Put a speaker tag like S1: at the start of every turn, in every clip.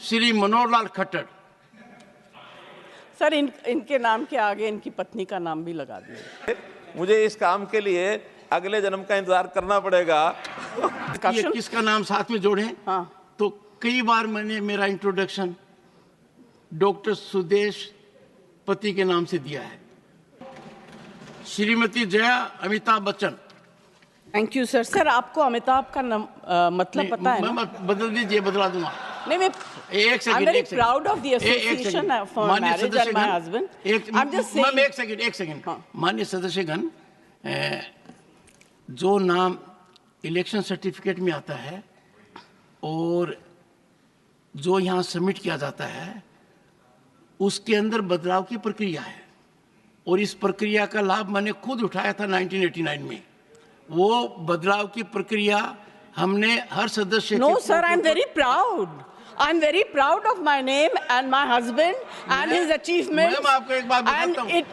S1: Shri Manohar Lal Khattar.
S2: Sir इनके नाम के आगे इनकी पत्नी का नाम भी लगा दिया।
S3: मुझे इस काम के लिए अगले जन्म का इंतजार करना पड़ेगा।
S1: ये किसका नाम साथ में जोड़े?
S2: हाँ।
S1: तो कई बार मैंने मेरा इंट्रोडक्शन डॉक्टर सुदेश पति के नाम से दिया है। Shrimati Jaya Amitabh Bachchan.
S2: Thank you sir. Sir आपको अमिताभ का मतलब पता है ना?
S1: मैं बदल दीजिए, बदला दूंगा।
S2: नहीं, मैं
S1: एक second,
S2: I'm very proud of the association for marriage and my husband. I'm just saying.
S1: एक सेकंड। माननीय सदस्यगण, जो नाम इलेक्शन सर्टिफिकेट में आता है और जो यहाँ सबमिट किया जाता है उसके अंदर बदलाव की प्रक्रिया है, और इस प्रक्रिया का लाभ मैंने खुद उठाया था 1989 में। वो बदलाव की प्रक्रिया हमने हर सदस्य
S2: No sir, I'm very proud. I'm very proud of my name and my husband and his achievements.
S1: Ma'am आपको एक बात बताता हूँ।
S2: And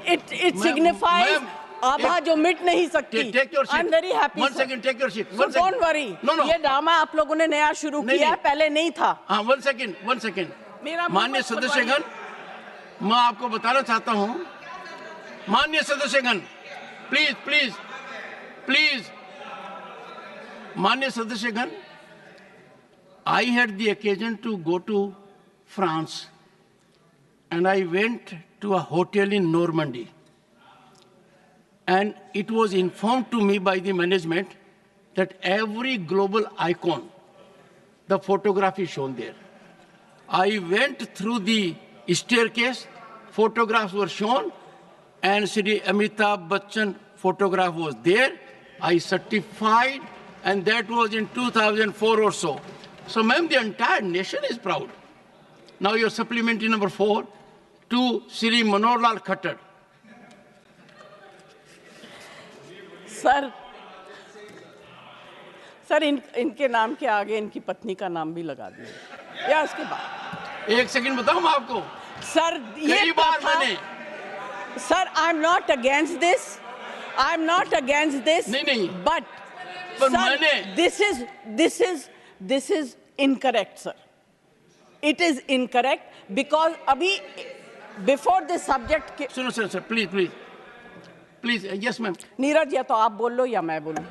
S2: it signifies आभा जो मिट नहीं सकती।
S1: Take your seat.
S2: I'm very happy.
S1: One second, take your seat.
S2: So don't worry.
S1: No.
S2: ये ड्रामा आप लोगों ने नया शुरू किया है, पहले नहीं था।
S1: हाँ, one second. माननीय सदस्यगण, मैं आपको बताना चाहता हूँ, माननीय सदस्यगण, प्लीज, माननीय सदस्यगण, I had the occasion to go to France and I went to a hotel in Normandy, and it was informed to me by the management that every global icon, the photograph is shown there. I went through the staircase, photographs were shown, and Shri Amitabh Bachchan photograph was there. I certified, and that was in 2004 or so. So, ma'am, the entire nation is proud. Now, your supplementary number 4 to Shri Manohar Lal Khattar.
S2: Sir इनके नाम के आगे इनकी पत्नी का नाम भी लगा दिया या उसके बाद?
S1: एक सेकंड बताऊं मैं आपको।
S2: सर
S1: कई बार मैंने
S2: sir I am not against this
S1: नहीं
S2: बट मैंने this is incorrect sir. It is incorrect because अभी before the subject
S1: सुनो sir please yes ma'am.
S2: Neeraj, या तो आप बोल लो या मैं बोलूं।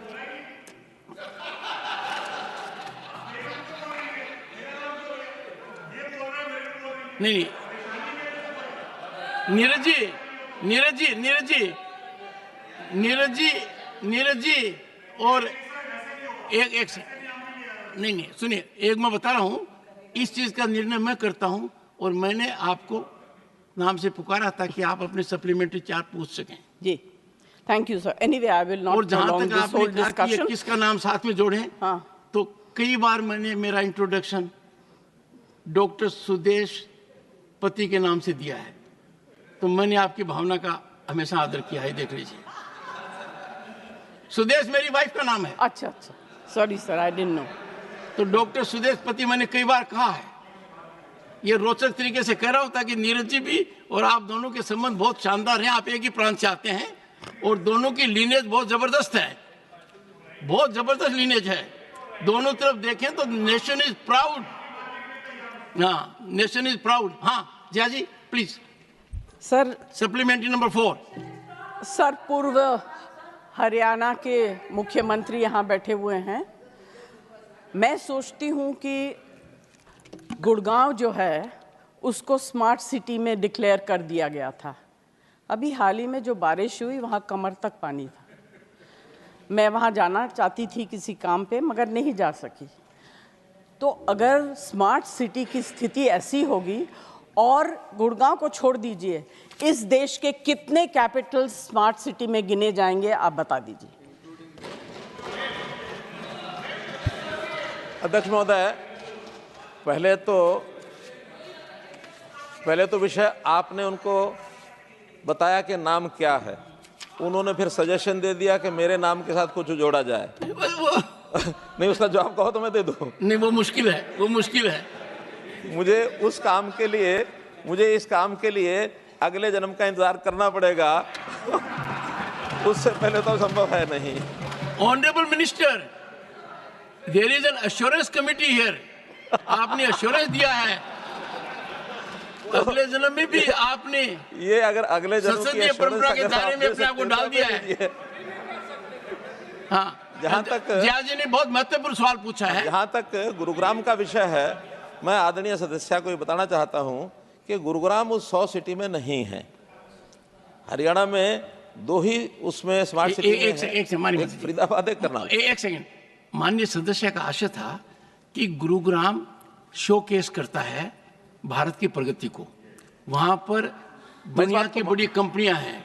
S1: नहीं नीरज जी और एक नहीं सुनिए, एक मैं बता रहा हूं, इस चीज का निर्णय मैं करता हूं और मैंने आपको नाम से पुकारा था कि आप अपने सप्लीमेंट्री चार्ट पूछ सकें।
S2: जी, thank you sir. Anyway I will not prolong this whole discussion.
S1: किसका नाम साथ में जोड़े?
S2: हाँ।
S1: तो कई बार मैंने मेरा इंट्रोडक्शन डॉक्टर सुदेश पति के नाम से दिया है, तो मैंने आपकी भावना का हमेशा आदर किया है। देख लीजिए, सुदेश मेरी वाइफ का नाम है।
S2: अच्छा, sorry sir, I didn't know.
S1: तो डॉक्टर सुदेश पति मैंने कई बार कहा है। ये रोचक तरीके से कह रहा हूं ताकि नीरज जी भी और आप दोनों के संबंध बहुत शानदार हैं। आप एक ही प्रांत से आते हैं और दोनों की लीनेज बहुत जबरदस्त है, बहुत जबरदस्त लीनेज है। दोनों तरफ देखें तो नेशन इज प्राउड। हाँ, नेशन इज प्राउड। हाँ Jaya ji please.
S2: Sir
S1: supplementary number 4।
S2: Sir, पूर्व हरियाणा के मुख्यमंत्री यहाँ बैठे हुए हैं। मैं सोचती हूँ कि गुड़गांव जो है उसको स्मार्ट सिटी में डिक्लेयर कर दिया गया था। अभी हाल ही में जो बारिश हुई वहाँ कमर तक पानी था। मैं वहाँ जाना चाहती थी किसी काम पे, मगर नहीं जा सकी। तो अगर स्मार्ट सिटी की स्थिति ऐसी होगी, और गुड़गांव को छोड़ दीजिए, इस देश के कितने कैपिटल स्मार्ट सिटी में गिने जाएंगे, आप बता दीजिए।
S3: अध्यक्ष महोदय, पहले तो विषय आपने उनको बताया कि नाम क्या है, उन्होंने फिर सजेशन दे दिया कि मेरे नाम के साथ कुछ जोड़ा जाए। नहीं, उसका जवाब कहो तो मैं दे दूं।
S1: नहीं, वो मुश्किल है।
S3: मुझे इस काम के लिए अगले जन्म का इंतजार करना पड़ेगा। उससे पहले तो संभव है नहीं।
S1: Honourable minister, there is an assurance committee here आपने एश्योरेंस दिया है, अगले जन्म में भी आपने
S3: ये अगर अगले जन्म की
S1: संसदीय
S3: assurance
S1: परंपरा के
S3: अगर
S1: दायरे
S3: आप
S1: में
S3: दे
S1: अपने आप को
S3: सकते
S1: डाल
S3: हैं,
S1: दिया
S3: तो
S1: है।
S3: दीजिए।
S1: हाँ,
S3: जहां तक
S1: जिया जी ने बहुत महत्वपूर्ण है।
S3: जहां तक गुरुग्राम का विषय है, मैं आदरणीय सदस्य को ये बताना चाहता हूं कि गुरुग्राम उस 100 सिटी में नहीं है। हरियाणा में 2 ही उसमें स्मार्ट सिटी में है, एक फरीदाबाद, एक करनाल।
S1: एक सेकंड, माननीय सदस्य का आशय था कि गुरुग्राम शोकेस करता है भारत की प्रगति को। वहां पर दुनिया की बड़ी कंपनियां हैं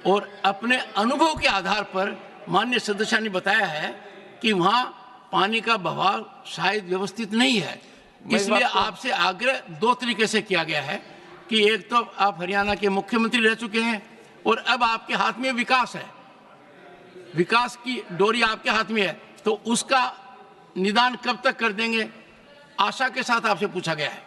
S1: और अपने अनुभव के आधार पर माननीय सदस्य ने बताया है कि वहां पानी का बहाव शायद व्यवस्थित नहीं है। इसलिए आपसे आग्रह 2 तरीके से किया गया है कि एक तो आप हरियाणा के मुख्यमंत्री रह चुके हैं और अब आपके हाथ में विकास है, विकास की डोरी आपके हाथ में है, तो उसका निदान कब तक कर देंगे, आशा के साथ आपसे पूछा गया है।